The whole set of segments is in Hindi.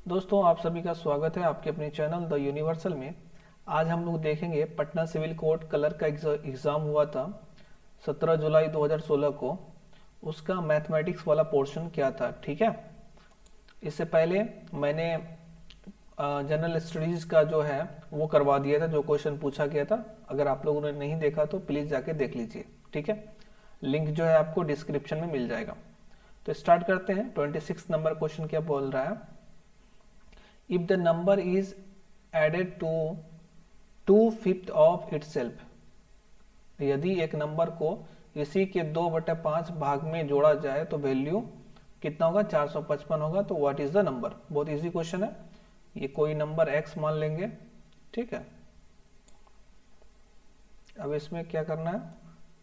दोस्तों, आप सभी का स्वागत है आपके अपने चैनल द यूनिवर्सल में। आज हम लोग देखेंगे पटना सिविल कोर्ट कलर का एग्ज़ाम हुआ था 17 जुलाई 2016 को। उसका मैथमेटिक्स वाला पोर्शन क्या था, ठीक है। इससे पहले मैंने जनरल स्टडीज का जो है वो करवा दिया था, जो क्वेश्चन पूछा गया था। अगर आप लोगों ने नहीं देखा तो प्लीज़ जाके देख लीजिए, ठीक है। लिंक जो है आपको डिस्क्रिप्शन में मिल जाएगा। तो स्टार्ट करते हैं। 26 नंबर क्वेश्चन क्या बोल रहा है। If the number is added to 2/5 of itself, यदि एक नंबर को इसी के 2/5 भाग में जोड़ा जाए तो वैल्यू कितना होगा, 455 होगा। तो व्हाट इज द नंबर। बहुत इजी क्वेश्चन है। ये कोई नंबर x मान लेंगे, ठीक है। अब इसमें क्या करना है,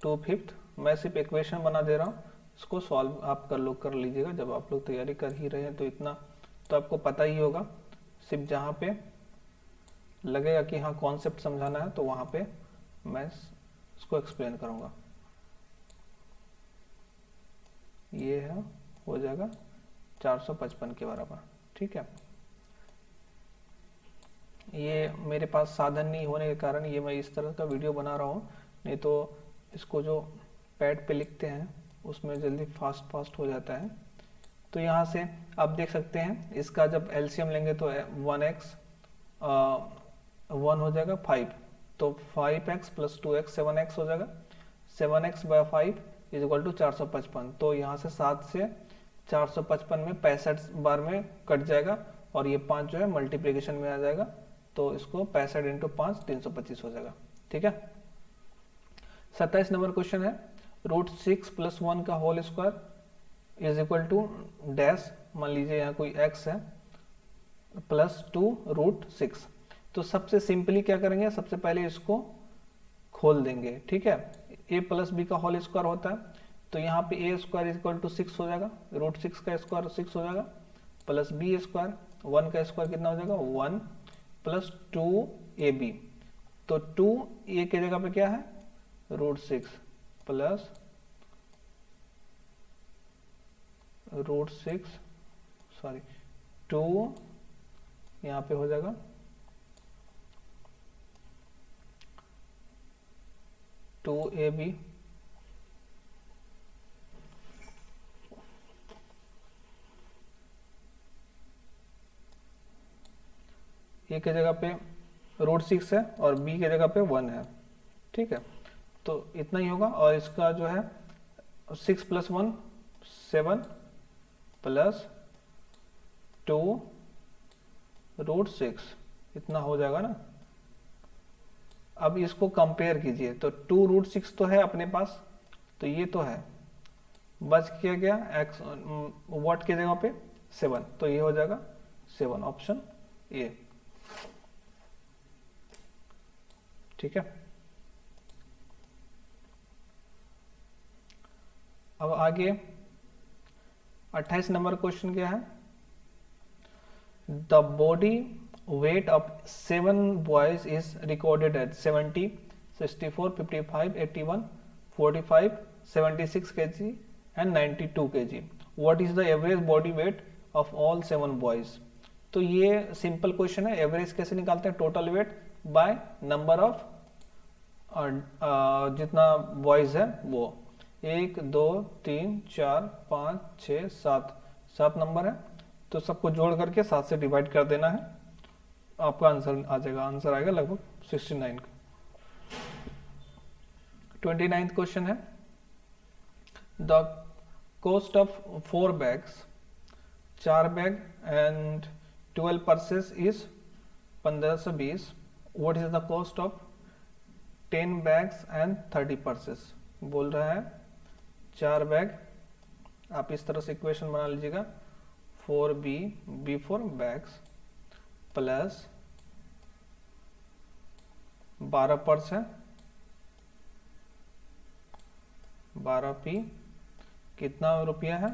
2/5। मैं सिर्फ इक्वेशन बना दे रहा हूँ, इसको सॉल्व आप कर लीजिएगा। जब आप लोग तैयारी कर ही रहे हैं तो इतना तो आपको पता ही होगा। सिर्फ जहाँ पे लगेगा कि हाँ कॉन्सेप्ट समझाना है तो वहाँ पे मैं इसको एक्सप्लेन करूँगा। ये है, हो जाएगा 455 के बराबर, ठीक है। ये मेरे पास साधन नहीं होने के कारण ये मैं इस तरह का वीडियो बना रहा हूँ, नहीं तो इसको जो पैड पे लिखते हैं उसमें जल्दी फास्ट हो जाता है। तो यहाँ से आप देख सकते हैं, इसका जब एलसीएम लेंगे तो 1x 1 हो जाएगा 5, तो 5x प्लस 2x 7x हो जाएगा। 7x bye 5 is equal to 455। तो यहाँ से 7 से 455 में 65 बार में कट जाएगा और ये 5 जो है मल्टीप्लीकेशन में आ जाएगा। तो इसको 65 इंटू 5 325 हो जाएगा, ठीक है। 27 नंबर क्वेश्चन है, √6 प्लस 1 का whole square is equal to dash. मान लीजिए यहाँ कोई x है प्लस 2√6। तो सबसे सिंपली क्या करेंगे, सबसे पहले इसको खोल देंगे, ठीक है। a प्लस बी का होल स्क्वायर होता है, तो यहाँ पे a square is equal to 6 हो जाएगा। √6 का स्क्वायर 6 हो जाएगा, प्लस b स्क्वायर 1 का स्क्वायर कितना हो जाएगा 1 प्लस 2ab। तो 2a के जगह पे क्या है √6 प्लस √6 सॉरी 2 यहाँ पे हो जाएगा 2ab ए के जगह पे √6 है और बी के जगह पे 1 है, ठीक है। तो इतना ही होगा। और इसका जो है 6 प्लस 1 7 प्लस 2√6 इतना हो जाएगा ना। अब इसको कंपेयर कीजिए तो 2√6 तो है अपने पास, तो ये तो है, बच किया गया x व्हाट के जगह पे 7, तो ये हो जाएगा 7, ऑप्शन ए, ठीक है। अब आगे 28 नंबर क्वेश्चन क्या है, the body weight of 7 boys is recorded at 70, 64, 55, 81, 45, 76 kg and 92 kg. What is the average body weight of all 7 boys? तो ये सिंपल क्वेश्चन है। एवरेज कैसे निकालते हैं, total weight by number of जितना बॉयज है वो 1 2 3 4 5 6 7 नंबर है। तो सबको जोड़ करके 7 से डिवाइड कर देना है, आपका आंसर आ जाएगा। आंसर आएगा लगभग 69 का। 29th क्वेश्चन है, the cost of 4 bags 4 bag and 12 purses is 1520। What is the cost of 10 bags and 30 purses. बोल रहा है 4 बैग, आप इस तरह से इक्वेशन बना लीजिएगा 4b for bags plus 12 purse है 12p कितना रुपया है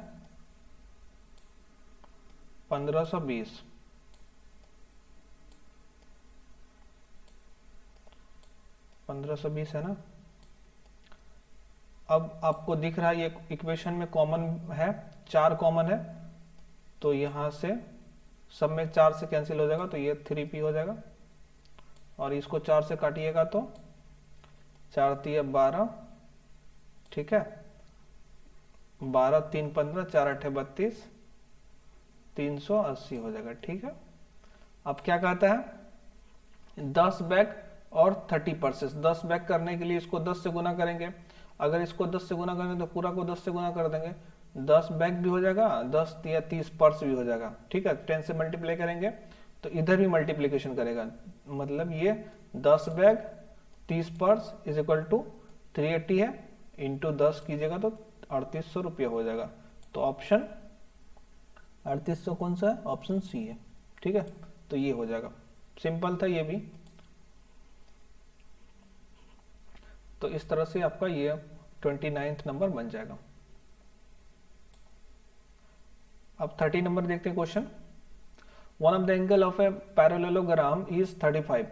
1520। 1520 है ना। अब आपको दिख रहा है ये इक्वेशन में कॉमन है, 4 कॉमन है, तो यहां से सब में 4 से कैंसिल हो जाएगा तो ये 3p हो जाएगा, और इसको 4 से काटिएगा तो 4 तिया 12, ठीक है, 12 3 15, 4 8 32, 380 हो जाएगा, ठीक है। अब क्या कहता है 10 बैग और 30 पर्सेस। 10 बैग करने के लिए इसको 10 से गुना करेंगे, अगर इसको 10 से गुना करेंगे तो पूरा को 10 से गुना कर देंगे, 10 बैग भी हो जाएगा, 10 या 30 पर्स भी हो जाएगा, ठीक है। 10 से मल्टीप्लाई करेंगे तो इधर भी मल्टीप्लीकेशन करेगा, मतलब ये 10 bag 30 purse is equal to 380 है, इंटू 10 कीजिएगा तो 3800 रुपया हो जाएगा। तो ऑप्शन 3800 कौन सा है, ऑप्शन सी है, ठीक है। तो ये हो जाएगा, सिंपल था ये भी। तो इस तरह से आपका ये 29th नंबर बन जाएगा। अब 30 नंबर देखते हैं question. One of the angle of a parallelogram is 35।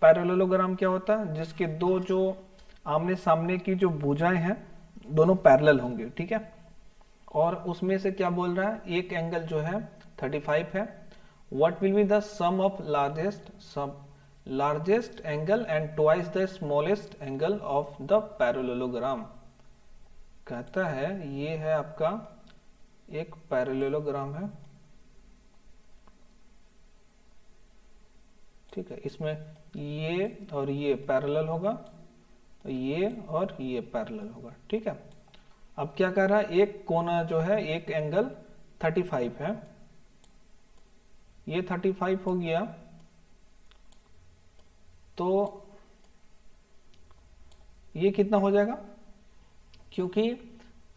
Parallelogram क्या होता है, जिसके दो जो आमने सामने की जो भुजाएं हैं दोनों पैरेलल होंगे, ठीक है। और उसमें से क्या बोल रहा है, एक एंगल जो है 35 है। What will be the sum of largest angle and twice the smallest angle of the parallelogram. कहता है ये है आपका एक पैरेललोग्राम है, ठीक है। इसमें ये और ये पैरेलल होगा, ये और ये पैरेलल होगा, ठीक है। अब क्या कर रहा है, एक कोना जो है, एक एंगल 35 है, ये 35 हो गया, तो ये कितना हो जाएगा, क्योंकि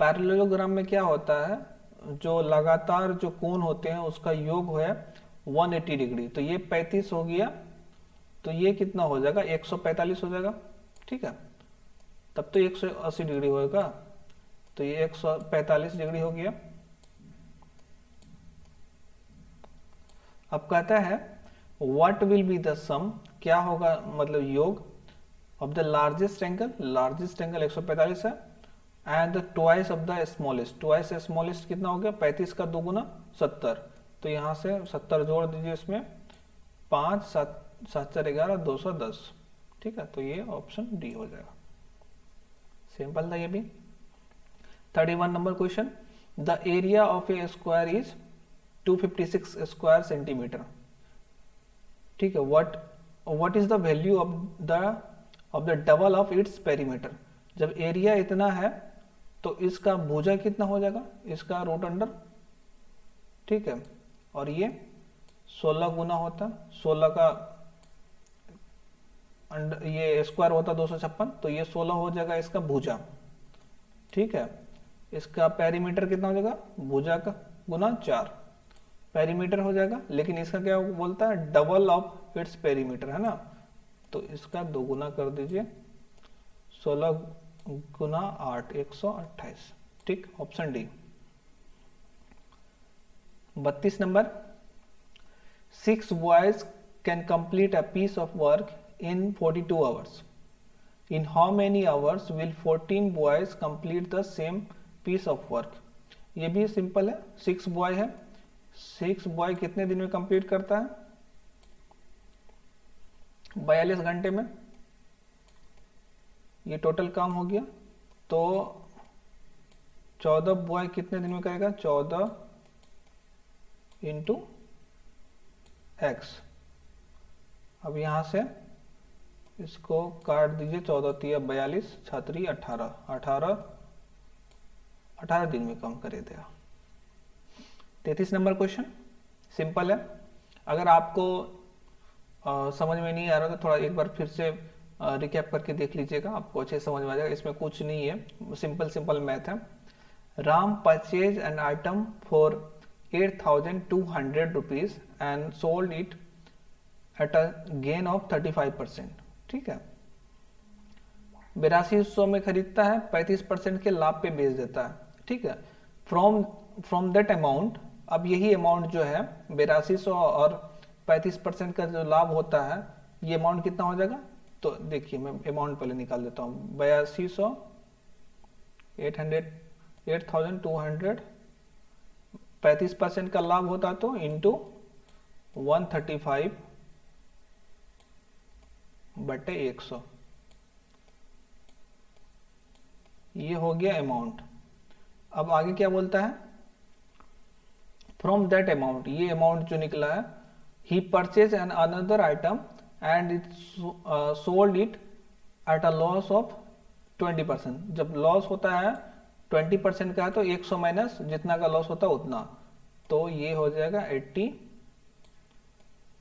पैरेललोग्राम में क्या होता है, जो लगातार जो कोण होते हैं उसका योग है 180 डिग्री। तो ये 35 हो गया, तो ये कितना हो जाएगा 145 हो जाएगा, ठीक है। तब तो 180 डिग्री होगा, तो ये 145 डिग्री हो गया। अब कहता है व्हाट विल बी द सम, क्या होगा मतलब योग of the largest angle, largest angle 145 है, and the twice of the smallest, twice smallest कितना हो गया 35 का 2 गुना 70, तो यहाँ से 70 जोड़ दीजिए इसमें, 5 7 7 4 11 210, ठीक है। तो ये ऑप्शन डी हो जाएगा, सिंपल था ये भी। 31 number question, the area of A square is 256 square centimetre, ठीक है। What is the value of the double of its perimeter. जब एरिया इतना है तो इसका भुजा कितना हो जाएगा, इसका रूट अंडर, ठीक है। और ये 16 गुना होता, 16 का ये स्क्वायर होता 256, तो ये 16 हो जाएगा इसका भुजा, ठीक है। इसका पेरीमीटर कितना हो जाएगा, भुजा का गुना 4 पेरीमीटर हो जाएगा, लेकिन इसका क्या बोलता है, डबल ऑफ इट्स पेरीमीटर, है ना। तो इसका 2 गुना कर दीजिए, 16 गुना 8 128, ठीक, option D. 32 number, 6 boys can complete a piece of work in 42 hours. In how many hours will 14 boys complete the same piece of work? ये भी सिंपल है, 6 बॉय है, 6 बॉय कितने दिन में कंप्लीट करता है, 42 घंटे में, ये टोटल काम हो गया। तो 14 बॉय कितने दिन में करेगा, 14 इंटू एक्स। अब यहां से इसको काट दीजिए, 14 तिया 42, 6 18 दिन में कम कर देगा। 33 नंबर क्वेश्चन सिंपल है, अगर आपको समझ में नहीं आ रहा तो थोड़ा एक बार फिर से रिकैप करके देख लीजिएगा, आपको अच्छे समझ में आ जाएगा। इसमें कुछ नहीं है, सिंपल मैथ है। Ram purchase an item for 8,200 rupees and sold it at a gain of 35%, ठीक है। 8200 में खरीदता है, 35% के लाभ पे बेच देता है, ठीक है। फ्रॉम दैट अमाउंट, अब यही अमाउंट जो है 8200 और 35% का जो लाभ होता है, ये अमाउंट कितना हो जाएगा, तो देखिए मैं अमाउंट पहले निकाल देता हूँ। 8200 8,200 35% का लाभ होता तो इंटू 135/100, ये हो गया अमाउंट। अब आगे क्या बोलता है, फ्रॉम दैट अमाउंट, ये अमाउंट जो निकला है, he purchase an another item and it sold it at a loss of 20%। जब लॉस होता है 20% का है तो 100 माइनस जितना का लॉस होता है उतना, तो ये हो जाएगा 80,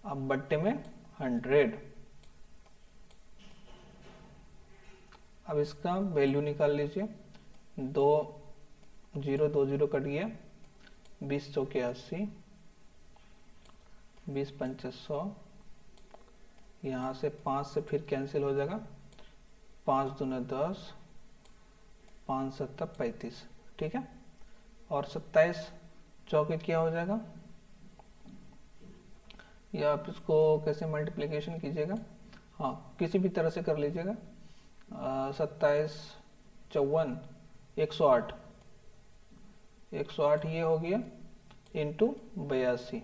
अब बट्टे में 100। अब इसका वैल्यू निकाल लीजिए, 2 कट गया, 20 चौके 80, 20 पंचे 100, यहाँ से 5 से फिर कैंसिल हो जाएगा, 5 दूने 10, 5 सत्तर 35, ठीक है। और 27 चौके क्या हो जाएगा, या आप इसको कैसे मल्टीप्लिकेशन कीजिएगा, हाँ किसी भी तरह से कर लीजिएगा, 27 54 108, 108 ये हो गया इंटू 82।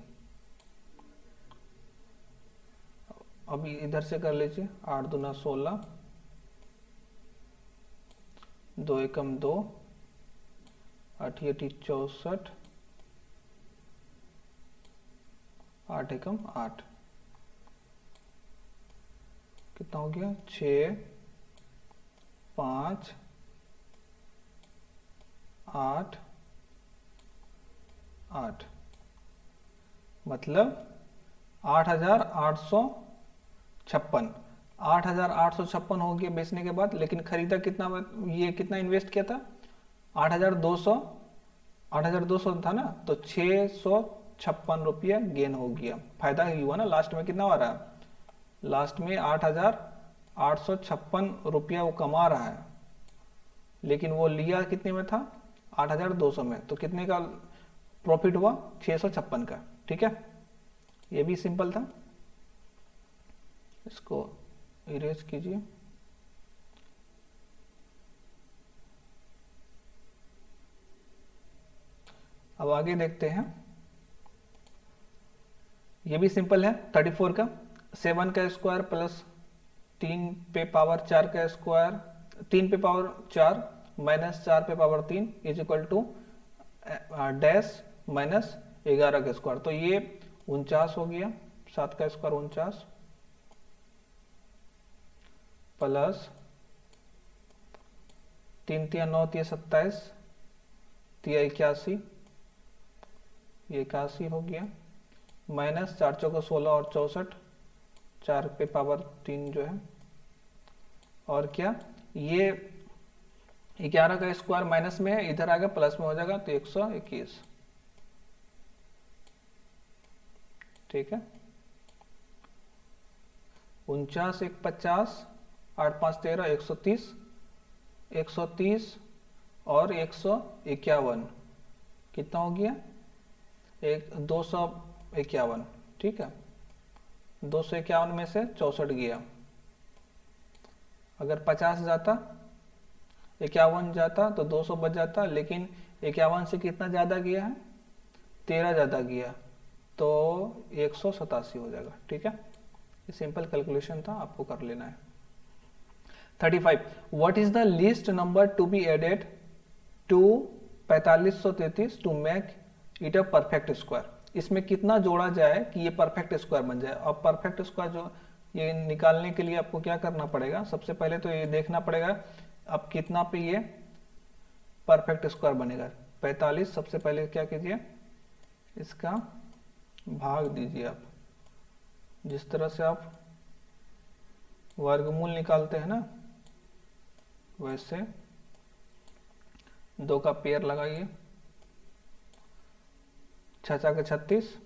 अभी इधर से कर लीजिए, 8 दूना 16, 2 एकम 2, 8 8 64, 8 एकम 8, कितना हो गया, 6 5 8 8, मतलब 8,856, 8,856 हो गया बेचने के बाद। लेकिन खरीदा कितना, ये कितना इन्वेस्ट किया था, 8,200, 8,200 था ना, तो 656 रुपया गेन हो गया, फायदा ही हुआ ना। लास्ट में कितना आ रहा है, लास्ट में 8,856 रुपया वो कमा रहा है, लेकिन वो लिया कितने में था, 8,200 में, तो कितने का प्रॉफिट हुआ, 656 का, ठीक है। ये भी सिंपल था, इसको इरेज कीजिए। अब आगे देखते हैं, ये भी सिंपल है, 34 का 7 का स्क्वायर प्लस 3 पे पावर 4 का स्क्वायर, 3 पे पावर 4 माइनस 4 पे power 3 is equal to dash minus 11 का स्क्वायर, तो ये 49 हो गया, 7 का स्क्वायर 49 प्लस 3 तिया 9 तिया 27 तिया 81, ये 81 हो गया, माइनस 4 चौका 16 और 64, 4 पे पावर 3 जो है, और क्या ये 11 का स्क्वायर माइनस में है, इधर आगे प्लस में हो जाएगा, तो 121, ठीक है। 49 1 50, 8 5 13, 130, 130 और 151, कितना हो गया, 251, ठीक है। 251 में से 64 गया, अगर 50 जाता 51 जाता तो 200 बच जाता, लेकिन 51 से कितना ज़्यादा गया है, 13 ज़्यादा गया, तो 187 हो जाएगा, ठीक है। ये सिंपल कैलकुलेशन था, आपको कर लेना है। 35, what is the least number to be added to 4533 to make it a perfect square. इसमें कितना जोड़ा जाए कि ये परफेक्ट स्क्वायर बन जाए। और परफेक्ट स्क्वायर जो ये निकालने के लिए आपको क्या करना पड़ेगा, सबसे पहले तो ये देखना पड़ेगा अब कितना पे ये परफेक्ट स्क्वायर बनेगा। 45, सबसे पहले क्या कीजिए, इसका भाग दीजिए आप, जिस तरह से आप वर्गमूल निकालते हैं ना, वैसे 2 का पेयर लगाइए, 6 के 36,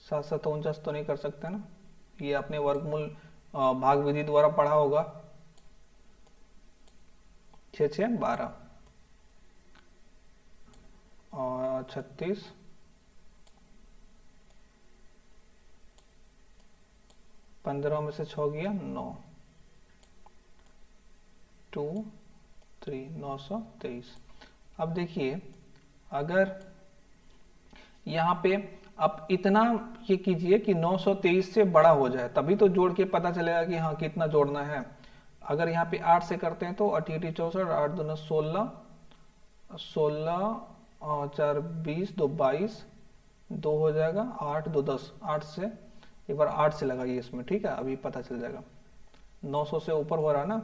7 7 49 तो नहीं कर सकते ना, ये आपने वर्गमूल भाग विधि द्वारा पढ़ा होगा, 6 6 12 और 36, 15 में से 6 गया 9, 2 3 923। अब देखिए, अगर यहाँ पे अब इतना ये कीजिए कि 923 से बड़ा हो जाए, तभी तो जोड़ के पता चलेगा कि हाँ कितना जोड़ना है। अगर यहाँ पे 8 से करते हैं तो 8 64, 8 दूना 16, 16 और 4 20, 2 22, 2 हो जाएगा, 8 2 10, 8 से एक बार 8 से लगाइए इसमें, ठीक है, अभी पता चल जाएगा। 900 से ऊपर हो रहा है ना,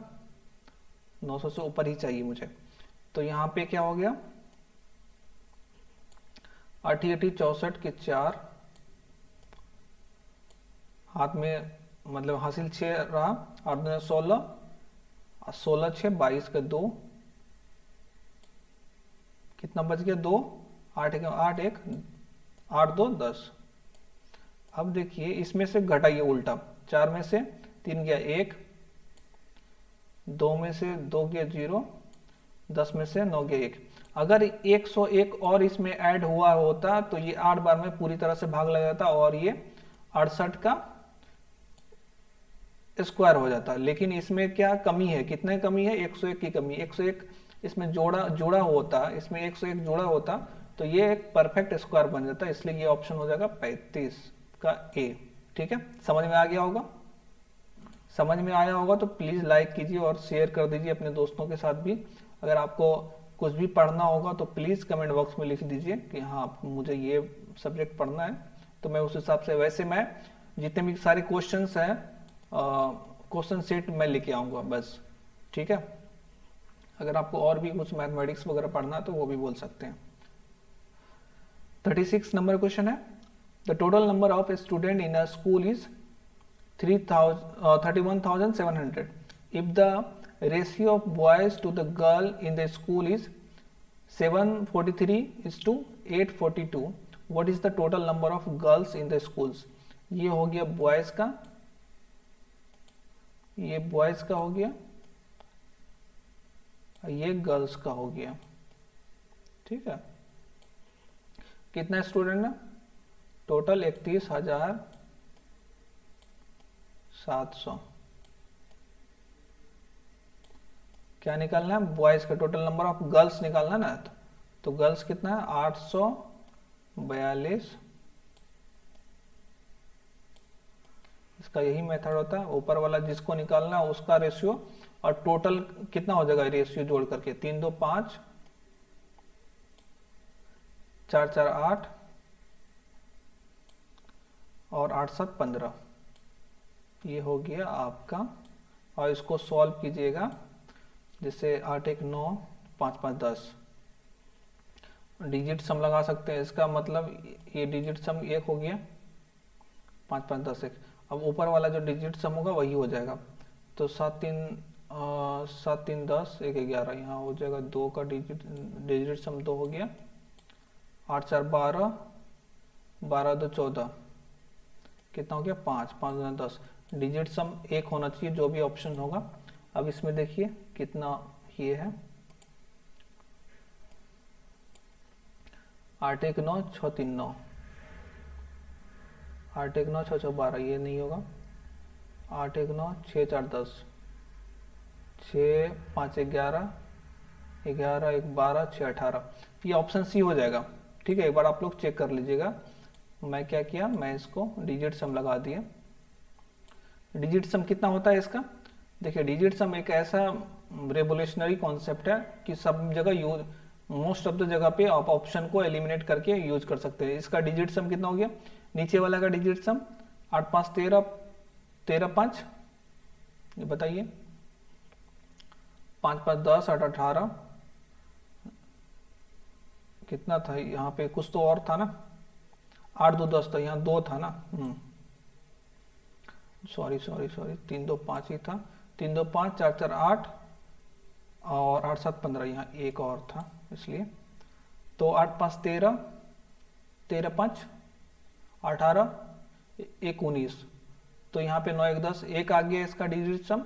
900 से ऊपर ही चाहिए मुझे। तो यहाँ पे क्या हो गया, 8 64 के 4, हाथ में मतलब हासिल 6 रहा, 8 दूना 16, 16 6 22 का 2, कितना बच गया 2, 8 1 8 1, 8 2 10। अब देखिए इसमें से घटाइए उल्टा, 4 में से 3 गया 1, 2 में से 2 गया 0, 10 में से 9 गया 1। अगर 101 और इसमें ऐड हुआ होता तो ये 8 बार में पूरी तरह से भाग लग जाता और ये 68 का स्क्वायर हो जाता। लेकिन इसमें क्या कमी है, कितने कमी है, 101 की कमी। 101 इसमें जोड़ा होता, इसमें 101 जोड़ा होता तो ये एक परफेक्ट स्क्वायर बन जाता, इसलिए ये ऑप्शन हो जाएगा 35 का ए। ठीक है, समझ में आ गया होगा? समझ में आया होगा तो प्लीज लाइक कीजिए और शेयर कर दीजिए अपने दोस्तों के साथ भी। अगर आपको कुछ भी पढ़ना होगा तो प्लीज कमेंट बॉक्स में लिख दीजिए कि हाँ मुझे ये सब्जेक्ट पढ़ना है, तो मैं उस हिसाब से, वैसे मैं जितने भी सारे क्वेश्चंस हैं क्वेश्चन सेट मैं लेके आऊंगा बस। ठीक है, अगर आपको और भी कुछ मैथमेटिक्स वगैरह पढ़ना है तो वो भी बोल सकते हैं। 36 नंबर क्वेश्चन है, the total number of student in a school is 31,700 if the ratio of boys to the girl in the school is 743:842, what is the total number of girls in the schools? ये हो गया बॉयज का, ये बॉयज का हो गया, ये गर्ल्स का हो गया। ठीक है, कितना स्टूडेंट है टोटल? 31,700। क्या निकालना है? बॉयज का टोटल नंबर ऑफ गर्ल्स निकालना ना, तो गर्ल्स कितना है? 842। इसका यही मेथड होता है, ऊपर वाला जिसको निकालना है उसका रेशियो, और टोटल कितना हो जाएगा रेशियो जोड़ करके? 3 2 5, 4 4 8 और 8 7 15। ये हो गया आपका, और इसको सॉल्व कीजिएगा, जैसे 8 1 9, 5 5 10। डिजिट सम लगा सकते हैं, इसका मतलब ये डिजिट सम 1 हो गया, 5 5 10 1। अब ऊपर वाला जो डिजिट सम होगा वही हो जाएगा, तो 7 3 10 1 11, यहाँ हो जाएगा 2 का डिजिट सम 2 हो गया, 8 4 12, 12 2 14, कितना हो गया? 5 5 2 10। डिजिट सम 1 होना चाहिए जो भी ऑप्शन होगा। अब इसमें देखिए कितना ये है, 8 1 9 6 3 9, 8 1 9 6 6 12, ये नहीं होगा। 8 1 9 6 4 10, 6 5 11, 11 1 12, 6 18, ये ऑप्शन सी हो जाएगा। ठीक है, एक बार आप लोग चेक कर लीजिएगा। मैं क्या किया, मैं इसको डिजिट सम लगा दिया। डिजिट सम कितना होता है इसका? देखिए डिजिट सम एक ऐसा रेवोल्यूशनरी कॉन्सेप्ट है कि सब जगह यूज, मोस्ट ऑफ द जगह पे आप ऑप्शन को एलिमिनेट करके यूज कर सकते हैं। इसका डिजिट सम कितना हो गया? नीचे वाला का डिजिट सम 8 5 13, 13 5, ये बताइए, 5 5 10, 8 18, कितना था यहाँ पे? कुछ तो और था ना, 8 2 10 था, यहाँ 2 था ना, सॉरी 3 2 5 ही था, 3 2 5, 4 4 8 और 8 7 15, यहाँ एक और था इसलिए। तो 8 5 13, 13 5 18, 1 19, तो यहाँ पे 9 1 10, एक आ गया इसका डिजिट सम।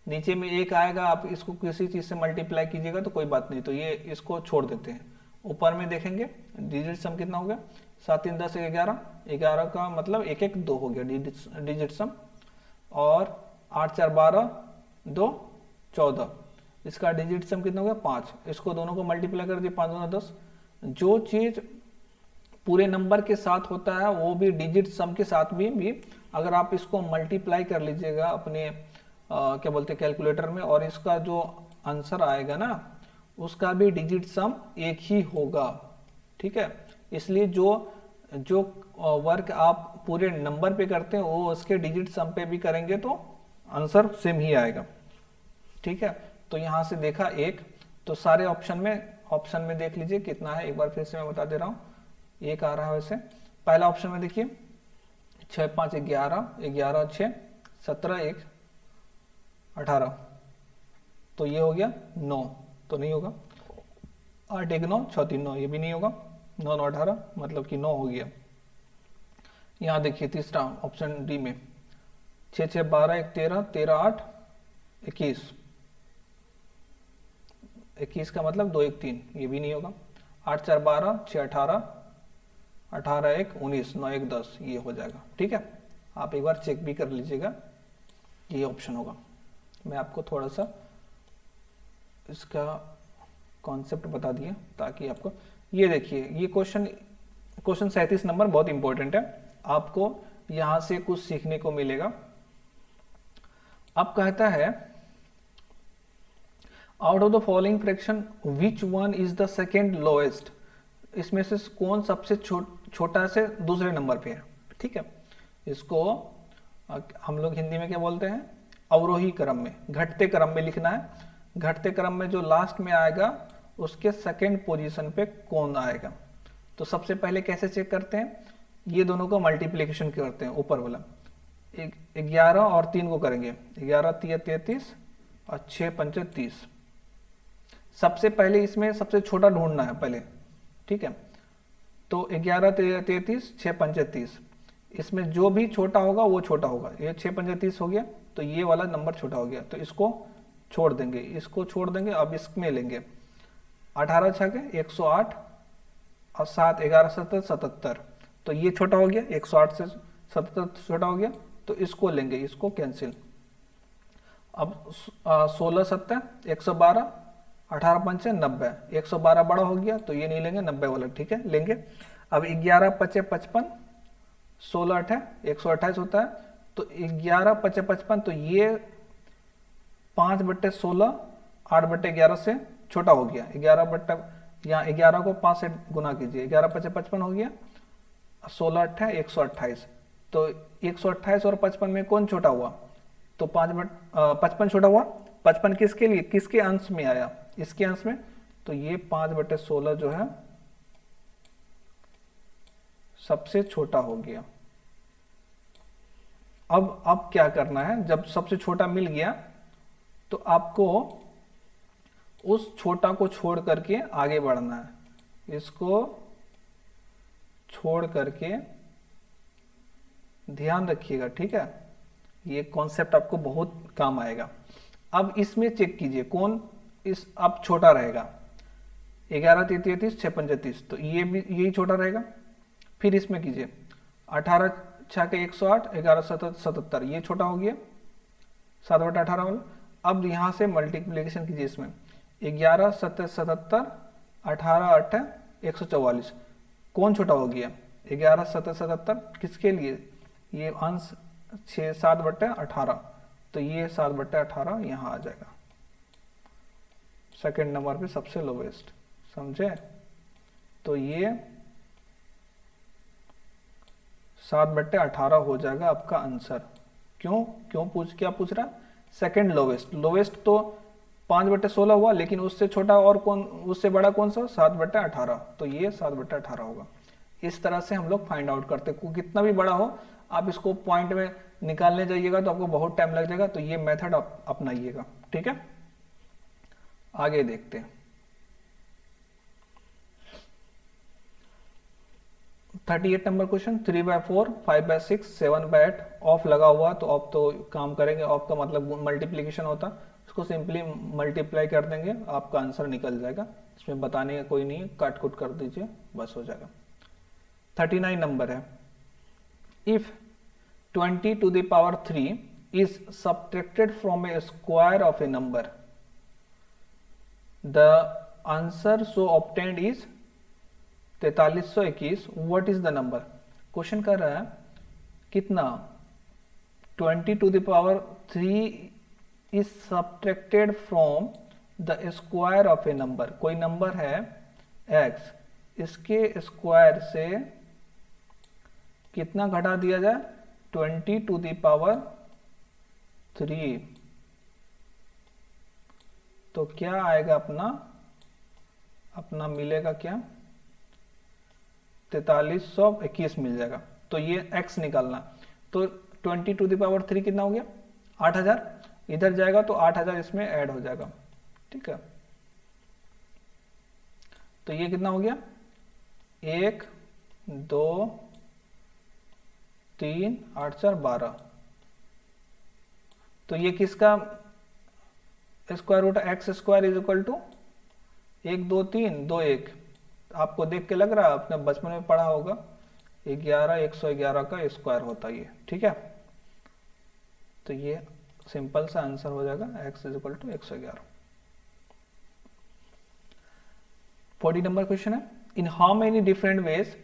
नीचे में एक आएगा, आप इसको किसी चीज से मल्टीप्लाई कीजिएगा तो कोई बात नहीं, तो ये इसको छोड़ देते हैं। ऊपर में देखेंगे डिजिट सम कितना हो गया? 7 3 10 11, 11 का मतलब 1 1 2 हो गया डिजिट सम, और 8 4 12, 2 14, इसका डिजिट सम कितना हो गया? 5। इसको दोनों को मल्टीप्लाई कर दिया, 5 2 10। जो चीज पूरे नंबर के साथ होता है, वो भी डिजिट सम के साथ भी अगर आप इसको मल्टीप्लाई कर लीजिएगा अपने क्या बोलते हैं कैलकुलेटर में, और इसका जो आंसर आएगा ना उसका भी डिजिट सम एक ही होगा। ठीक है, इसलिए जो जो वर्क आप पूरे नंबर पे करते हैं वो उसके डिजिट सम पे भी करेंगे तो आंसर सेम ही आएगा। ठीक है, तो यहां से देखा एक, तो सारे ऑप्शन में देख लीजिए कितना है, एक बार फिर से मैं बता दे रहा हूं। एक आ रहा है वैसे, पहला ऑप्शन में देखिए 6 5 11, 11 6 17 1 18, तो ये हो गया 9, तो नहीं होगा। 8 1 9 6 3 9, ये भी नहीं होगा। 9 9 18 मतलब कि 9 हो गया। यहाँ देखिए तीसरा ऑप्शन डी में 6 6 12 1 13, 13 8 21, 21 का मतलब 2 1 3, ये भी नहीं होगा। 8 4 12, 6 18, 18 1 19, 9 1 10, ये हो जाएगा। ठीक है, आप एक बार चेक भी कर लीजिएगा, ये ऑप्शन होगा। मैं आपको थोड़ा सा इसका कॉन्सेप्ट बता दिया ताकि आपको, ये देखिए ये क्वेश्चन 37 नंबर बहुत इंपॉर्टेंट है, आपको यहां से कुछ सीखने को मिलेगा। अब कहता है out of the following fraction which one is the second lowest, इसमें से कौन सबसे छोटा से दूसरे नंबर पे है। ठीक है, इसको हम लोग हिंदी में क्या बोलते हैं, अवरोही क्रम में, घटते क्रम में लिखना है। घटते क्रम में जो लास्ट में आएगा उसके सेकेंड पोजीशन पे कौन आएगा। तो सबसे पहले कैसे चेक करते हैं, ये दोनों का मल्टीप्लीकेशन करते हैं, ऊपर वाला 11 और 3 को करेंगे, 11 3 33 और 6 5 30। सबसे पहले इसमें सबसे छोटा ढूंढना है पहले। ठीक है, तो 11 33 6 5 30, इसमें जो भी छोटा होगा वो छोटा होगा। ये 6 5 30 हो गया, तो ये वाला नंबर छोटा हो गया, तो इसको छोड़ देंगे, इसको छोड़ देंगे। अब इसमें लेंगे 18 छके 108 और 7 11 17 77, तो ये छोटा हो गया, 108 से 77 छोटा हो गया, तो इसको लेंगे, इसको कैंसिल। अब 16 7 112, 18 5 90, 112 बड़ा हो गया तो ये नहीं लेंगे, 90 वाला ठीक है लेंगे। अब 11 5 55, 16 8 128 होता है, तो 11 5 55, तो ये 5/16 8/11 से छोटा हो गया। 11 बट्टा, यहाँ 11 को 5 से गुना कीजिए, 11 5 55 हो गया, 16 8 128, तो 128 और 55 में कौन छोटा हुआ, तो 55 छोटा हुआ। 55 किसके लिए, किसके अंश में आया, इसके अंश में, तो ये 5/16 जो है सबसे छोटा हो गया। अब क्या करना है, जब सबसे छोटा मिल गया तो आपको उस छोटा को छोड़ करके आगे बढ़ना है, इसको छोड़ करके ध्यान रखिएगा। ठीक है, ये कॉन्सेप्ट आपको बहुत काम आएगा। अब इसमें चेक कीजिए कौन इस अब छोटा रहेगा, 11 33 6 35, तो ये भी यही छोटा रहेगा। फिर इसमें कीजिए 18 6 108, 11 7 77, ये छोटा हो गया 7/18 वाला। अब यहां से मल्टीप्लीकेशन कीजिए, इसमें 11 7 77, 18 8 144, कौन छोटा हो गया, 11 7 77, किसके लिए, ये अंश 6 7/18, तो ये 7/18 यहां आ जाएगा, सेकेंड नंबर पे सबसे लोवेस्ट, समझे। तो ये 7/18 हो जाएगा आपका आंसर। क्यों क्या पूछ रहा, सेकेंड लोवेस्ट, लोवेस्ट तो 5/16 हुआ, लेकिन उससे छोटा और कौन, उससे बड़ा कौन सा, 7/18, तो ये 7/18 होगा। इस तरह से हम लोग फाइंड आउट करते हैं, कितना भी बड़ा हो आप इसको पॉइंट में निकालने जाइएगा तो आपको बहुत टाइम लग जाएगा, तो ये मेथड आप अपनाइएगा। ठीक है, आगे देखते हैं। 38 नंबर क्वेश्चन, 3/4 5/6 7/8, ऑफ लगा हुआ, तो ऑफ तो काम करेंगे, ऑफ का मतलब मल्टीप्लीकेशन होता, इसको सिंपली मल्टीप्लाई कर देंगे, आपका आंसर निकल जाएगा, इसमें बताने का कोई नहीं है, काट कुट कर दीजिए बस हो जाएगा। 39 नंबर है, if 20 to the power 3 is subtracted from a square of a number, the answer so obtained is 4321 what is the number. Question कर रहा है कितना 20 to the power 3 is subtracted from the square of a number. कोई नंबर है x, इसके स्क्वायर से कितना घटा दिया जाए 20 टू द पावर 3, तो क्या आएगा अपना मिलेगा क्या 4321 मिल जाएगा। तो ये x निकालना, तो 20 टू द पावर 3 कितना हो गया 8000, इधर जाएगा तो 8000 इसमें ऐड हो जाएगा, ठीक है। तो ये कितना हो गया 1 2 3 8 4 12। तो ये किसका square root x square is equal to 1 2 3 2 1। आपको देख के लग रहा है आपने बचपन में पढ़ा होगा 111 का स्क्वायर होता है ये, ठीक है। तो ये सिंपल सा आंसर हो जाएगा x is equal to 111। 40 number question है in how many different ways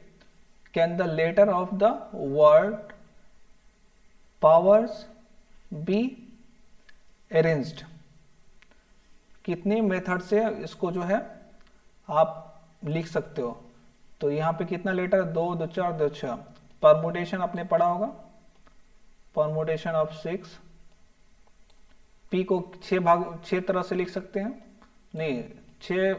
can the letter of the word powers be arranged. कितने मेथड से इसको जो है आप लिख सकते हो। तो यहाँ पे कितना लेटर 2 2 4 2 6। परमुटेशन आपने पढ़ा होगा, परमुटेशन ऑफ 6। पी को 6 तरह से लिख सकते हैं, नहीं 6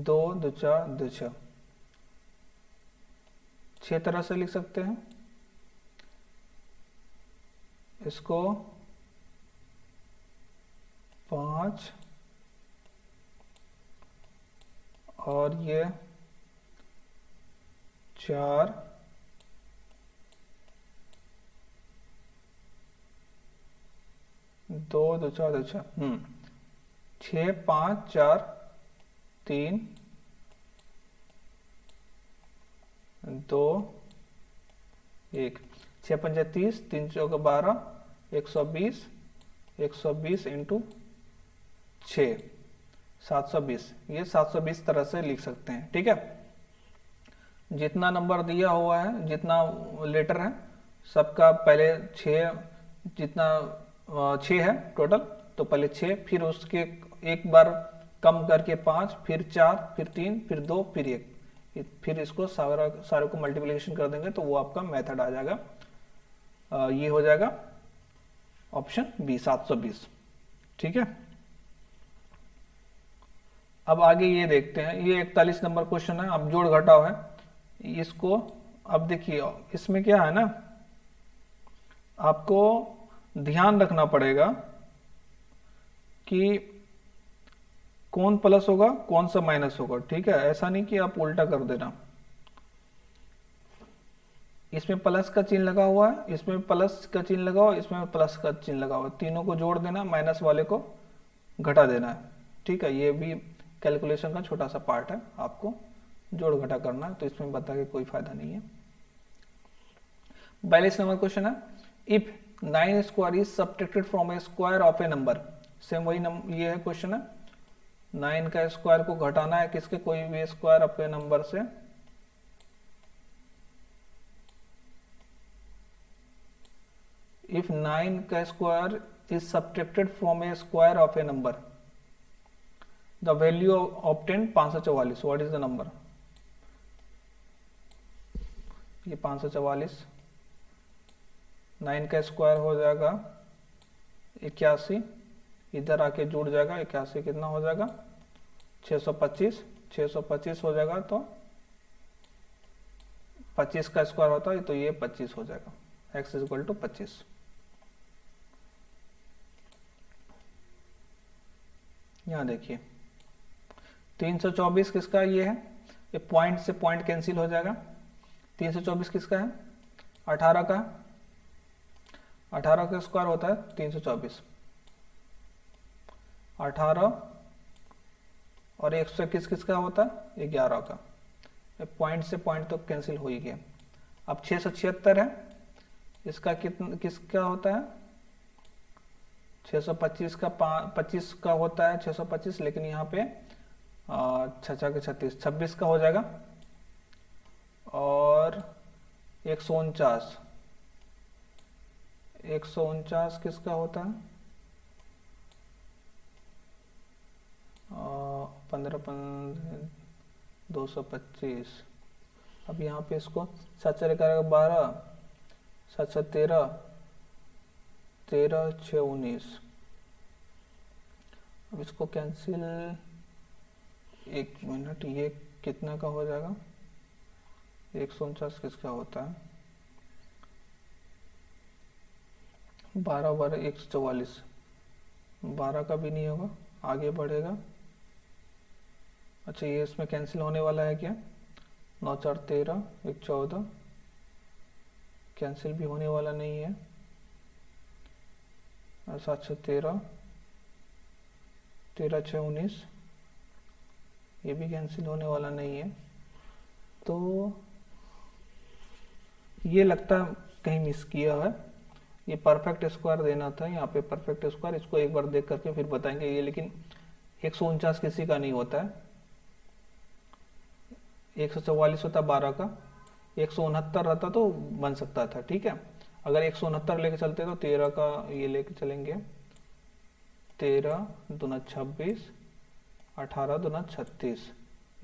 2 2 4 2 6 6 तरह से लिख सकते हैं इसको। 5 और ये 4 2 2 4 2 6 6 5 4 3 2 1 6 5 30 3 4 12 120 120 इंटू 6 720। ये 720 तरह से लिख सकते हैं, ठीक है। जितना नंबर दिया हुआ है, जितना लेटर है सबका पहले 6, जितना 6 है टोटल, तो पहले 6, फिर उसके एक बार कम करके 5, फिर 4, फिर 3, फिर 2, फिर 1, फिर इसको सारे को मल्टीप्लिकेशन कर देंगे तो वो आपका मेथड आ जाएगा। ये हो जाएगा ऑप्शन बी 720, ठीक है। अब आगे ये देखते हैं, ये 41 नंबर क्वेश्चन है। अब जोड़ घटाव है इसको। अब देखिए इसमें क्या है ना, आपको ध्यान रखना पड़ेगा कि कौन प्लस होगा कौन सा माइनस होगा, ठीक है। ऐसा नहीं कि आप उल्टा कर देना। इसमें प्लस का चिन्ह लगा हुआ है, इसमें प्लस का चिन्ह लगा हुआ है, इसमें प्लस का चिन्ह लगा हुआ है, तीनों को जोड़ देना, माइनस वाले को घटा देना है, ठीक है। ये भी कैलकुलेशन का छोटा सा पार्ट है, आपको जोड़ घटा करना है, तो इसमें बता के कोई फायदा नहीं है। 42 नंबर क्वेश्चन है if 9 square is subtracted from A square of a number. Same वही ये है क्वेश्चन है, 9 का स्क्वायर को घटाना है किसके, कोई भी स्क्वायर ऑफ ए नंबर से। इफ 9 का square is subtracted from A square of a number, the value obtained 544, what is the number. ये 544, 9 का स्क्वायर हो जाएगा 81, इधर आके जुड़ जाएगा 81, कितना हो जाएगा 625, 625 हो जाएगा तो 25 का स्क्वायर होता है तो ये 25 हो जाएगा, x इज इक्वल टू 25। यहां देखिए 324 किसका ये है, ये पॉइंट से पॉइंट कैंसिल हो जाएगा। 324 किसका है 18 का, 18 का स्क्वायर होता है 324, 18 और 121 किसका होता है 11 का। पॉइंट से पॉइंट तो कैंसिल हो ही गया। अब 676 है, इसका कितना किसका होता है 625 का 25 का होता है 625, लेकिन यहाँ पे 6 के 36, 26 का हो जाएगा। और 149, 149 किसका होता है? 15 225। अब यहाँ पे इसको 7 4 12, 7 7 13, 13 6 19। अब इसको कैंसिल, एक मिनट, ये कितना का हो जाएगा? 149 किसका होता है? 12 12 144, 12 का भी नहीं होगा, आगे बढ़ेगा। अच्छा, ये इसमें कैंसिल होने वाला है क्या? 9 4 13, 1 14, कैंसिल भी होने वाला नहीं है। 7 6 13, 13 6 19, ये भी कैंसिल होने वाला नहीं है। तो ये लगता है कहीं मिस किया है। ये परफेक्ट स्क्वायर देना था, यहाँ पे परफेक्ट स्क्वायर, इसको एक बार देख करके फिर बताएंगे ये। लेकिन 149 किसी का नहीं होता है, 144 होता 12 का, 169 रहता तो बन सकता था, ठीक है। अगर 169 लेके चलते तो 13 का ये लेके चलेंगे, 13 दूना 26, 18 दूना 36,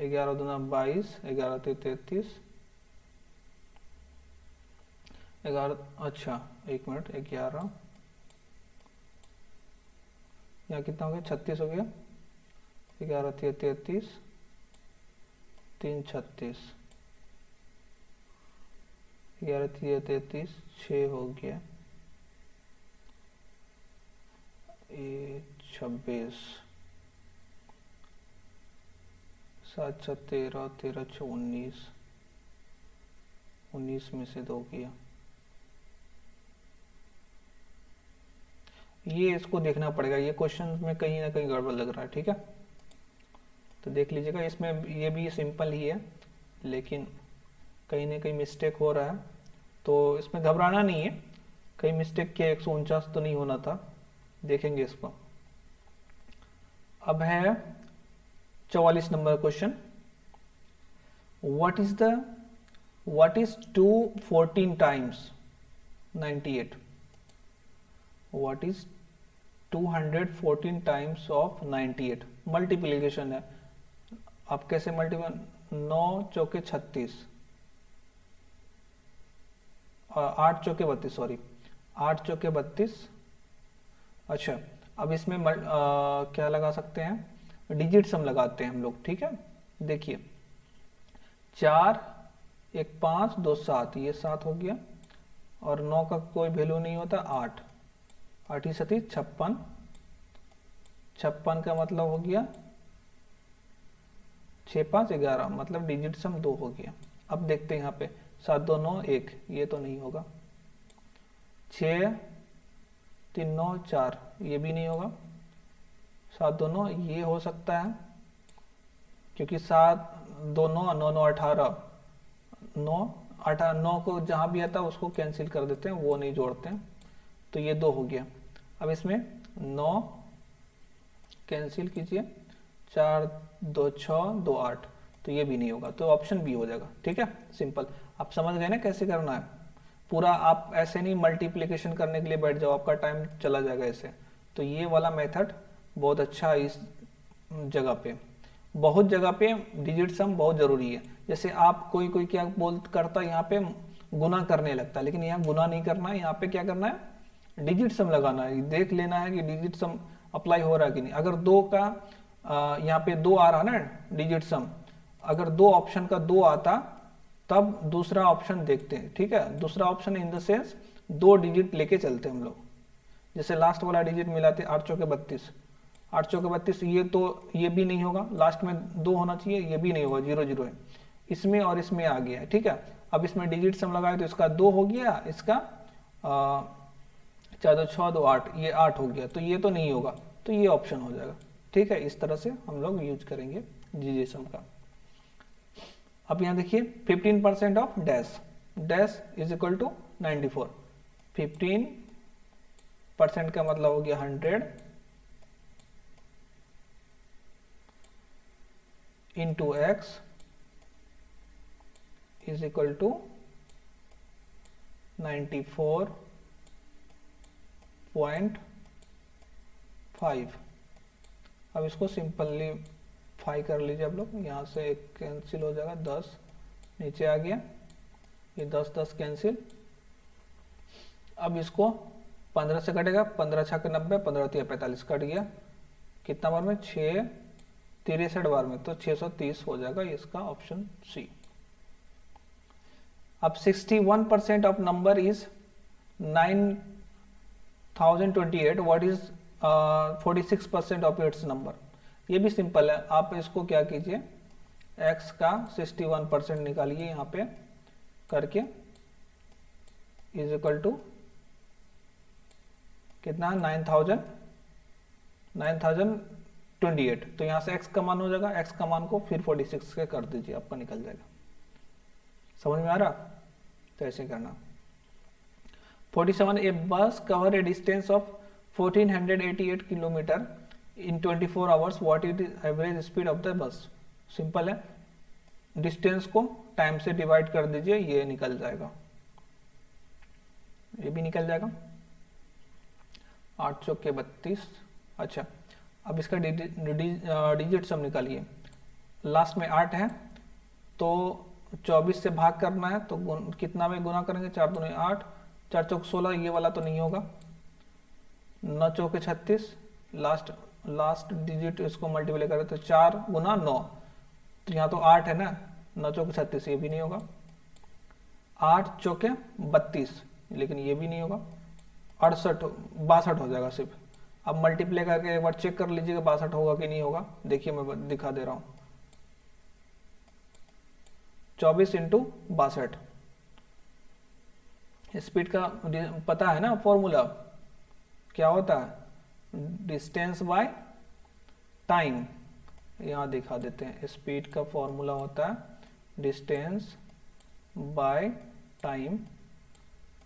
11 दूना 22, 11 33, 11, अच्छा एक मिनट, 11, यहाँ कितना हो गया? 36 हो गया, 11 33, 3 36, 11 33, 6 हो गया, 26, 7 7 13, 13 6 19, 19 में से 2 किया। ये इसको देखना पड़ेगा, ये क्वेश्चन में कहीं ना कहीं गड़बड़ लग रहा है, ठीक है। तो देख लीजिएगा, इसमें ये भी सिंपल ही है, लेकिन कहीं ना कहीं मिस्टेक हो रहा है, तो इसमें घबराना नहीं है। कहीं मिस्टेक किया, 149 तो नहीं होना था, देखेंगे इसको। अब है 44 number question. What is 2 14 times 98? What is 214 times of 98? Multiplication है। आप कैसे मल्टीपल? 9 चौके 36 और 8 चौके 32, सॉरी 8 चौके 32। अच्छा, अब इसमें क्या लगा सकते हैं? डिजिट सम लगाते हैं हम लोग, ठीक है। देखिए 4 1 5 2 7, ये 7 हो गया, और 9 का कोई वैल्यू नहीं होता, 8 8 ही 37 56, 56 का मतलब हो गया 6 5 11, मतलब डिजिट सम 2 हो गया। अब देखते हैं यहाँ पे 7 2 9 1, ये तो नहीं होगा। 6 3 9 4, ये भी नहीं होगा। 7 2 9, ये हो सकता है, क्योंकि 7 2 9 9 9 18, 9 18, 9 को जहाँ भी आता है उसको कैंसिल कर देते हैं, वो नहीं जोड़ते हैं, तो ये 2 हो गया। अब इसमें 9 कैंसिल कीजिए, 4 2 6 2 8, तो ये भी नहीं होगा, तो ऑप्शन बी हो जाएगा, ठीक है। सिंपल, आप समझ गए ना कैसे करना है पूरा। आप ऐसे नहीं मल्टीप्लिकेशन करने के लिए बैठ जाओ, आपका टाइम चला जाएगा ऐसे। तो ये वाला मेथड बहुत अच्छा है इस जगह पे। बहुत जगह पे डिजिट सम बहुत जरूरी है। जैसे आप कोई क्या करता है, यहाँ पे गुना करने लगता है, लेकिन यहाँ गुना नहीं करना है, यहाँ पे क्या करना है? डिजिट सम लगाना है, देख लेना है कि डिजिट सम अप्लाई हो रहा है कि नहीं। अगर 2 का यहाँ पे 2 आ रहा ना डिजिट सम, अगर 2 ऑप्शन का 2 आता तब दूसरा ऑप्शन देखते हैं, ठीक है। दूसरा option in the sense 2 digit लेके चलते हैं हम लोग। जैसे लास्ट वाला डिजिट मिलाते 8 चौके 32, 8 चौके 32, ये तो ये भी नहीं होगा, लास्ट में 2 होना चाहिए, ये भी नहीं होगा, 0 0 है। इसमें और इसमें आ गया है, ठीक है। अब इसमें डिजिट सम लगाए तो इसका 2 हो गया, इसका 4 2 6 2 8, ये 8 हो गया, तो ये तो नहीं होगा, तो ये ऑप्शन हो जाएगा, ठीक है। इस तरह से हम लोग यूज करेंगे डिजिट सम का। अब यहाँ देखिए 15% of dash, dash is equal to 94, 15 percent का मतलब हो गया 100 into x is equal to 94.5। अब इसको सिंपलीफाई कर लीजिए आप लोग, यहाँ से एक कैंसिल हो जाएगा, 10 नीचे आ गया, ये 10 10 कैंसिल। अब इसको 15 से कटेगा, 15 छक्के 90, 15 तिया 45 कट गया, कितना बार में 6 63 बार में, तो 630 हो जाएगा इसका ऑप्शन सी। अब 61% of number is 9028, what is 46% of its number. ये भी सिंपल है, आप इसको क्या कीजिए, x का 61% निकालिए यहाँ पे करके, इज इक्वल टू कितना, 9028। तो यहाँ से x का मान हो जाएगा, x का मान को फिर 46 के कर दीजिए, आपका निकल जाएगा। समझ में आ रहा? तो ऐसे करना। 47, ए बस cover A distance of 1488 kilometre in 24 hours, what is the average speed of the bus. Simple है, डिस्टेंस को टाइम से डिवाइड कर दीजिए, ये निकल जाएगा, ये भी निकल जाएगा। 8 चौके 32। अच्छा, अब इसका डिजिट सम निकालिए। लास्ट में 8 है तो 24 से भाग करना है, तो कितना में गुना करेंगे, 4 दूनी 8, 4 चौक 16, ये वाला तो नहीं होगा, 9 चौके 36, लास्ट डिजिट इसको मल्टीप्लाई करें तो 4 गुना 9, तो यहाँ तो 8 है ना, 9 चौके 36, ये भी नहीं होगा। 8 चौके 32, लेकिन ये भी नहीं होगा। 62 हो जाएगा सिर्फ। अब मल्टीप्लाई करके एक बार चेक कर लीजिएगा 62 होगा कि नहीं होगा। देखिए मैं दिखा दे रहा हूँ, 24 इंटू 62। स्पीड का पता है ना फॉर्मूला, क्या होता है, डिस्टेंस बाय टाइम। यहाँ दिखा देते हैं, स्पीड का फॉर्मूला होता है डिस्टेंस बाय टाइम।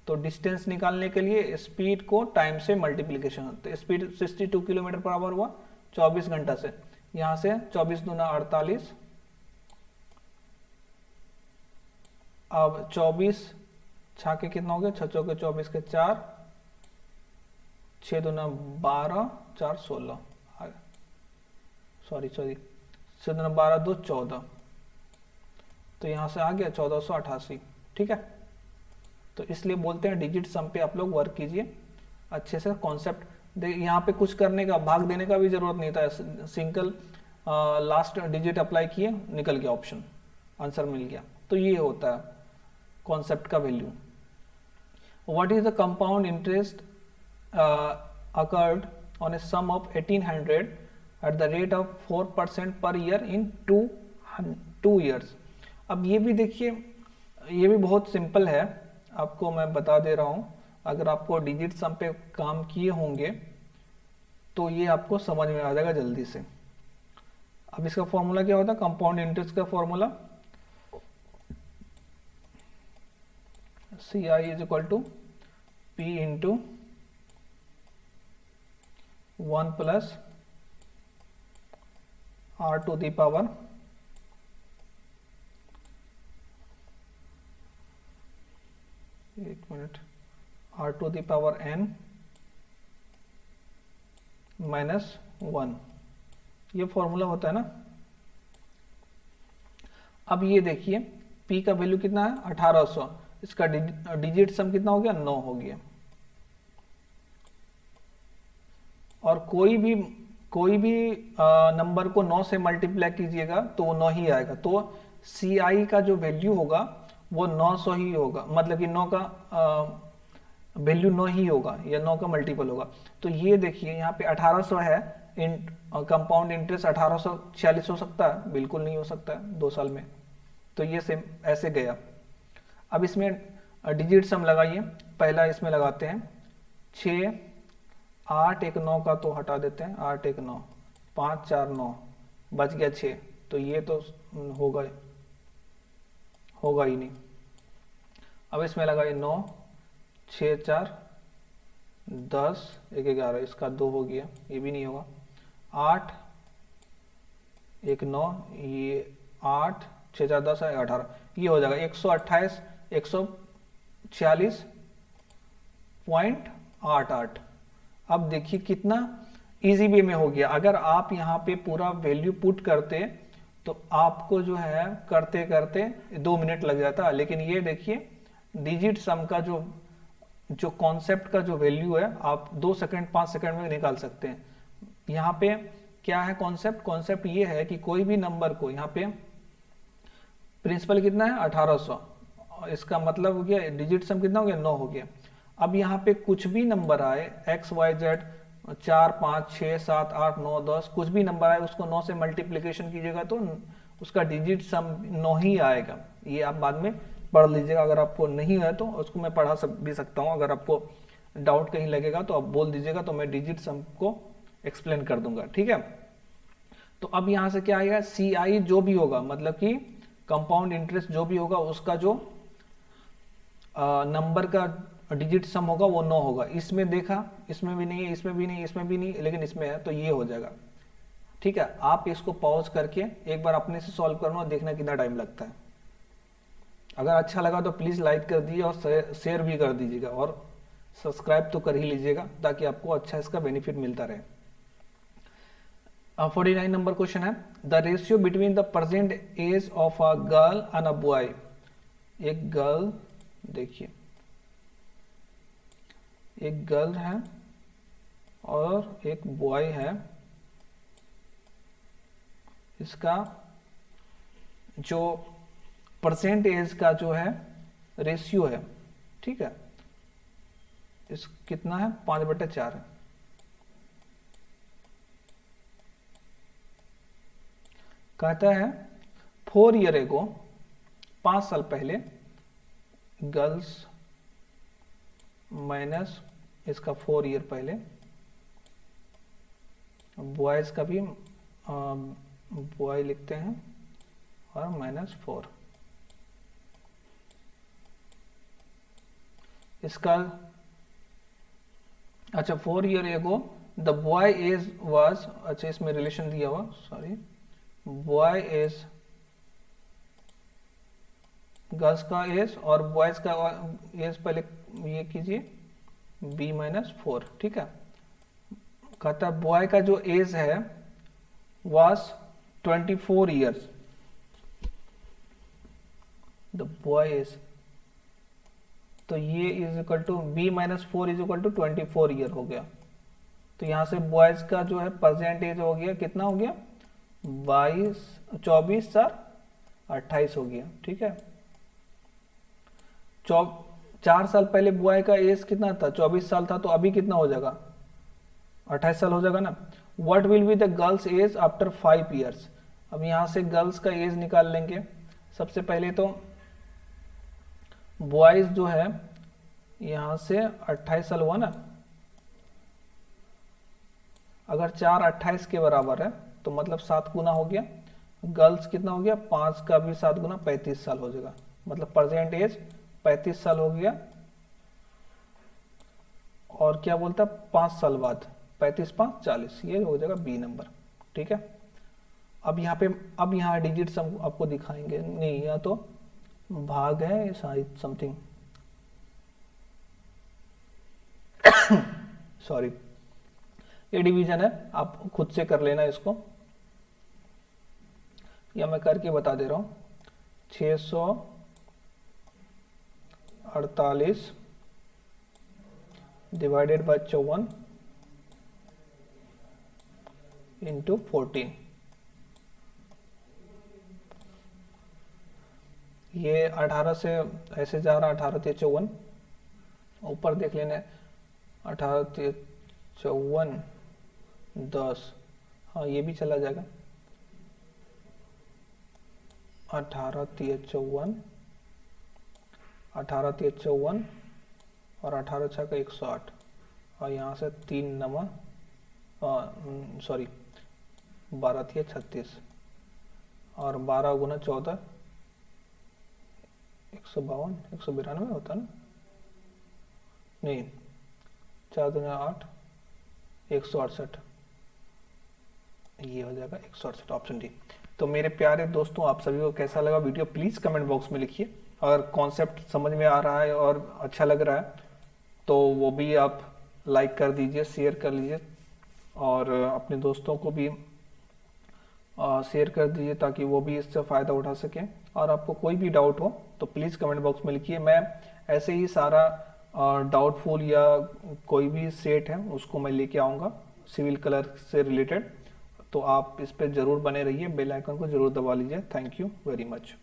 तो डिस्टेंस निकालने के लिए स्पीड को टाइम से मल्टीप्लीकेशन होता है। स्पीड 62 किलोमीटर पर आवर हुआ 24 घंटा से, यहाँ से 24 दूना 48, अब 24 छाके कितना हो गया, 6 चौके 24 के 4, 6 दूना 12, 4 16, सॉरी 6 दूना 12 2 14, तो यहाँ से आ गया 1488। ठीक है, तो इसलिए बोलते हैं डिजिट सम पे आप लोग वर्क कीजिए अच्छे से। कॉन्सेप्ट यहाँ पे कुछ करने का, भाग देने का भी जरूरत नहीं था, सिंगल लास्ट डिजिट अप्लाई किए, निकल गया ऑप्शन, आंसर मिल गया। तो ये होता है कॉन्सेप्ट का value. What is the compound interest accrued on a sum of 1800 at the rate of 4% per year in 2 years. अब ये भी देखिए, ये भी बहुत सिंपल है, आपको मैं बता दे रहा हूं। अगर आपको डिजिट सम पे काम किए होंगे तो ये आपको समझ में आ जाएगा जल्दी से। अब इसका फॉर्मूला क्या होता है, कंपाउंड इंटरेस्ट का formula CI is equal to P into 1 plus R to the power R to the power n minus 1, ये फॉर्मूला होता है ना। अब ये देखिए P का वैल्यू कितना है 1800, इसका डिजिट सम कितना हो गया 9 हो गया। और कोई भी नंबर को 9 से मल्टीप्लाई कीजिएगा तो वो 9 ही आएगा, तो CI का जो वैल्यू होगा वो 900 ही होगा, मतलब कि 9 का वैल्यू 9 ही होगा या 9 का मल्टीपल होगा। तो ये देखिए यहाँ पे 1800 है, कंपाउंड इंटरेस्ट 1846 हो सकता है, बिल्कुल नहीं हो सकता है 2 साल में, तो ये सेम ऐसे गया। अब इसमें डिजिट सम लगाइए, पहला इसमें लगाते हैं 6 8 1 9 का तो हटा देते हैं, 8 1 9 5 4 9 बच गया 6, तो ये तो होगा ही नहीं। अब इसमें लगाइए 9 6 4 10, 1 11, इसका 2 हो गया, ये भी नहीं होगा। 8, 1 9, ये 8, 6 4 10 है 18, ये हो जाएगा 128, 146.88। अब देखिए कितना इजी वे में हो गया। अगर आप यहाँ पे पूरा वैल्यू पुट करते तो आपको जो है करते करते 2 मिनट लग जाता, लेकिन ये देखिए डिजिट सम का जो जो कॉन्सेप्ट का जो वैल्यू है आप 2 सेकंड 5 सेकंड में निकाल सकते हैं। यहाँ पे क्या है कॉन्सेप्ट? कॉन्सेप्ट ये है कि कोई भी नंबर को, यहाँ पे प्रिंसिपल कितना है 1800, इसका मतलब हो गया डिजिट सम कितना हो गया 9 हो गया। अब यहाँ पे कुछ भी नंबर आए x y z 4 5 6 7 8 9 10, कुछ भी नंबर आए उसको 9 से मल्टीप्लीकेशन कीजिएगा तो उसका डिजिट सम 9 ही आएगा। ये आप बाद में पढ़ लीजिएगा, अगर आपको नहीं है तो उसको मैं पढ़ा भी सकता हूँ। अगर आपको डाउट कहीं लगेगा तो आप बोल दीजिएगा, तो मैं डिजिट सम को एक्सप्लेन कर दूंगा, ठीक है। तो अब यहाँ से क्या आएगा, सी आई जो भी होगा, मतलब कि कंपाउंड इंटरेस्ट जो भी होगा उसका जो नंबर का डिजिट सम होगा वो 9 होगा। इसमें देखा, इसमें भी नहीं है, इसमें भी नहीं, इसमें भी नहीं, लेकिन इसमें है, तो ये हो जाएगा, ठीक है। आप इसको पॉज करके एक बार अपने से सॉल्व करना और देखना कितना टाइम लगता है। अगर अच्छा लगा तो प्लीज़ लाइक कर दीजिए और शेयर भी कर दीजिएगा, और सब्सक्राइब तो कर ही लीजिएगा ताकि आपको अच्छा इसका बेनिफिट मिलता रहे। 49 नंबर क्वेश्चन है, the ratio between the present age of a girl and a boy. एक गर्ल, देखिए एक गर्ल है और एक बॉय है, इसका जो परसेंट एज का जो है रेशियो है, ठीक है, इस कितना है 5/4 है। कहता है 4 ईयर एगो, 5 साल पहले, गर्ल्स माइनस इसका 4 ईयर पहले, बॉयज का भी बॉय लिखते हैं और -4, इसका अच्छा 4 year ago the boy as was, अच्छा इसमें रिलेशन दिया हुआ, सॉरी, बॉय एज गर्ल्स का एज और बॉयज का एज पहले ये कीजिए B-4, ठीक है। कहता है बॉय का जो एज है was 24 years, the boy age, तो ये is equal to B-4 is equal to 24 year हो गया। तो यहाँ से बॉयज का जो है प्रेजेंट एज हो गया, कितना हो गया 24 4 28 हो गया, ठीक है। 4 साल पहले बॉय का एज कितना था, 24 साल था, तो अभी कितना हो जाएगा 28 साल हो जाएगा ना। What will be the girl's age after 5 years. अब यहाँ से गर्ल्स का एज निकाल लेंगे। सबसे पहले तो बॉयज जो है यहाँ से 28 साल हुआ ना, अगर 4 28 के बराबर है तो मतलब 7 गुना हो गया। गर्ल्स कितना हो गया 5 का भी 7 गुना 35 साल हो जाएगा, मतलब प्रेजेंट एज 35 साल हो गया। और क्या बोलता है 5 साल बाद 35 5 40, ये हो जाएगा बी नंबर, ठीक है। अब यहाँ पे अब यहाँ डिजिट सम आपको दिखाएंगे, नहीं या तो भाग है शायद समथिंग, सॉरी ये डिवीजन है, आप खुद से कर लेना इसको, या मैं करके बता दे रहा हूँ। 648 डिवाइडेड बाय 54 इंटू 14, ये 18 से ऐसे जा रहा, 18 3 54, ऊपर देख लेना 18 3 54 10, हाँ ये भी चला जाएगा 18 3 54, 18 3 54 और 18 6 का 108, और यहाँ से 3 9 सॉरी 12 3 36 और 12 गुना 14 152 192 होता ना, नहीं 4 168, ये हो जाएगा 168, ऑप्शन डी। तो मेरे प्यारे दोस्तों, आप सभी को कैसा लगा वीडियो प्लीज़ कमेंट बॉक्स में लिखिए। अगर कॉन्सेप्ट समझ में आ रहा है और अच्छा लग रहा है तो वो भी आप लाइक कर दीजिए, शेयर कर लीजिए और अपने दोस्तों को भी शेयर कर दीजिए ताकि वो भी इससे फ़ायदा उठा सकें। और आपको कोई भी डाउट हो तो प्लीज़ कमेंट बॉक्स में लिखिए। मैं ऐसे ही सारा डाउटफुल या कोई भी सेट है उसको मैं लेके आऊँगा सिविल कलर से रिलेटेड। तो आप इस पर ज़रूर बने रहिए, बेल आइकन को ज़रूर दबा लीजिए। Thank you very much.